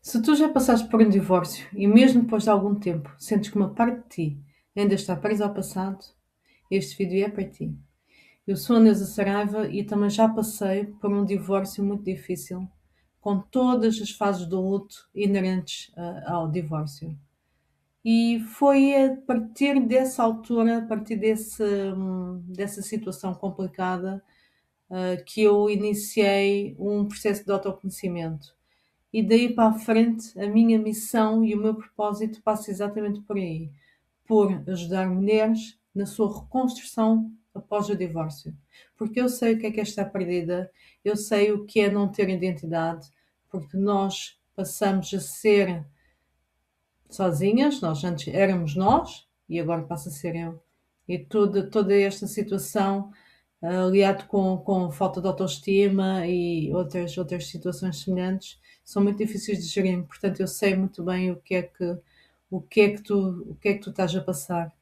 Se tu já passaste por um divórcio e mesmo depois de algum tempo sentes que uma parte de ti ainda está presa ao passado, este vídeo é para ti. Eu sou a Neuza Saraiva e também já passei por um divórcio muito difícil, com todas as fases do luto inerentes ao divórcio. E foi a partir dessa altura, a partir dessa situação complicada, que eu iniciei um processo de autoconhecimento. E daí para a frente, a minha missão e o meu propósito passa exatamente por aí, por ajudar mulheres na sua reconstrução após o divórcio. Porque eu sei o que é estar perdida, eu sei o que é não ter identidade, porque nós passamos a ser sozinhas, nós antes éramos nós e agora passa a ser eu. E toda esta situação, aliado com falta de autoestima e outras situações semelhantes, são muito difíceis de gerir. Portanto, eu sei muito bem o que é que tu estás a passar.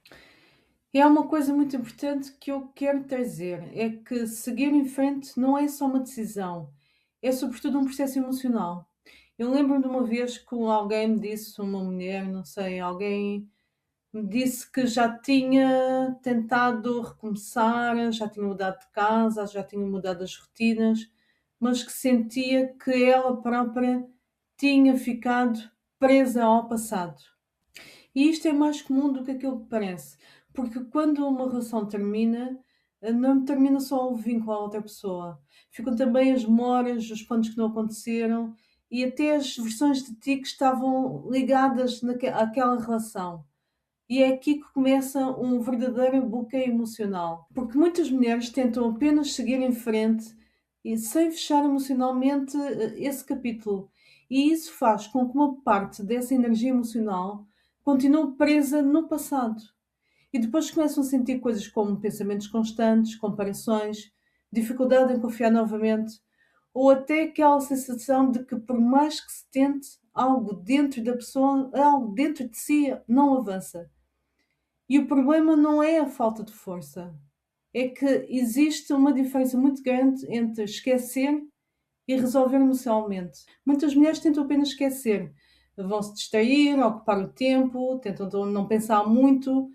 E há uma coisa muito importante que eu quero trazer, é que seguir em frente não é só uma decisão, é sobretudo um processo emocional. Eu lembro-me de uma vez que alguém me disse, uma mulher, não sei, alguém me disse que já tinha tentado recomeçar, já tinha mudado de casa, já tinha mudado as rotinas, mas que sentia que ela própria tinha ficado presa ao passado. E isto é mais comum do que aquilo que parece, porque quando uma relação termina, não termina só o vínculo à outra pessoa, ficam também as memórias, os pontos que não aconteceram e até as versões de ti que estavam ligadas àquela relação. E é aqui que começa um verdadeiro bloqueio emocional, porque muitas mulheres tentam apenas seguir em frente e sem fechar emocionalmente esse capítulo. E isso faz com que uma parte dessa energia emocional continue presa no passado. E depois começam a sentir coisas como pensamentos constantes, comparações, dificuldade em confiar novamente, ou até aquela sensação de que por mais que se tente, algo dentro da pessoa, algo dentro de si não avança. E o problema não é a falta de força, é que existe uma diferença muito grande entre esquecer e resolver emocionalmente. Muitas mulheres tentam apenas esquecer, vão se distrair, ocupar o tempo, tentam não pensar muito,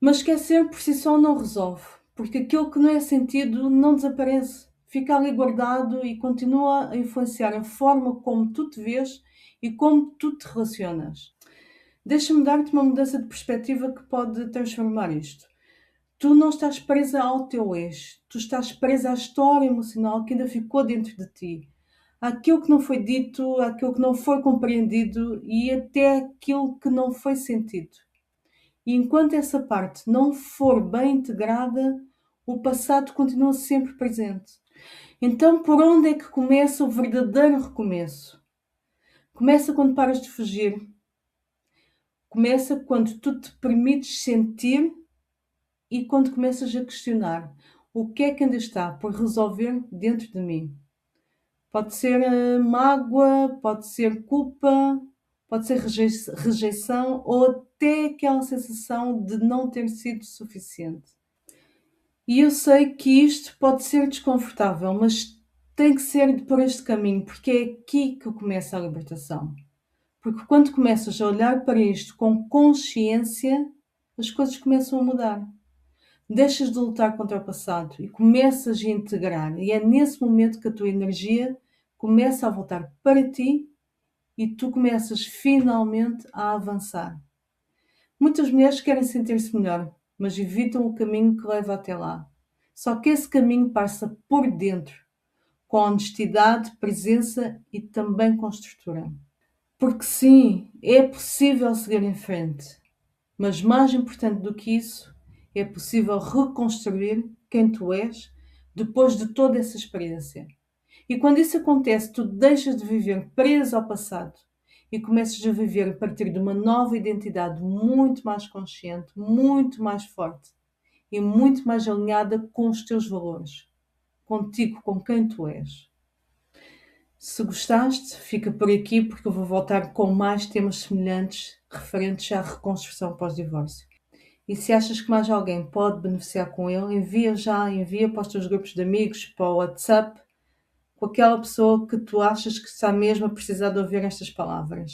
mas esquecer por si só não resolve, porque aquilo que não é sentido não desaparece, fica ali guardado e continua a influenciar a forma como tu te vês e como tu te relacionas. Deixa-me dar-te uma mudança de perspectiva que pode transformar isto. Tu não estás presa ao teu ex, tu estás presa à história emocional que ainda ficou dentro de ti. Àquilo que não foi dito, àquilo que não foi compreendido e até aquilo que não foi sentido. E enquanto essa parte não for bem integrada, o passado continua sempre presente. Então, por onde é que começa o verdadeiro recomeço? Começa quando paras de fugir. Começa quando tu te permites sentir e quando começas a questionar o que é que ainda está por resolver dentro de mim. Pode ser mágoa, pode ser culpa, pode ser rejeição ou até aquela sensação de não ter sido suficiente. E eu sei que isto pode ser desconfortável, mas tem que ser por este caminho, porque é aqui que começa a libertação. Porque quando começas a olhar para isto com consciência, as coisas começam a mudar. Deixas de lutar contra o passado e começas a integrar. E é nesse momento que a tua energia começa a voltar para ti e tu começas finalmente a avançar. Muitas mulheres querem sentir-se melhor, mas evitam o caminho que leva até lá. Só que esse caminho passa por dentro, com honestidade, presença e também com estrutura. Porque sim, é possível seguir em frente, mas mais importante do que isso, é possível reconstruir quem tu és depois de toda essa experiência. E quando isso acontece, tu deixas de viver preso ao passado e começas a viver a partir de uma nova identidade muito mais consciente, muito mais forte e muito mais alinhada com os teus valores, contigo, com quem tu és. Se gostaste, fica por aqui porque eu vou voltar com mais temas semelhantes referentes à reconstrução pós-divórcio. E se achas que mais alguém pode beneficiar com ele, envia para os teus grupos de amigos, para o WhatsApp, com aquela pessoa que tu achas que está mesmo a precisar de ouvir estas palavras.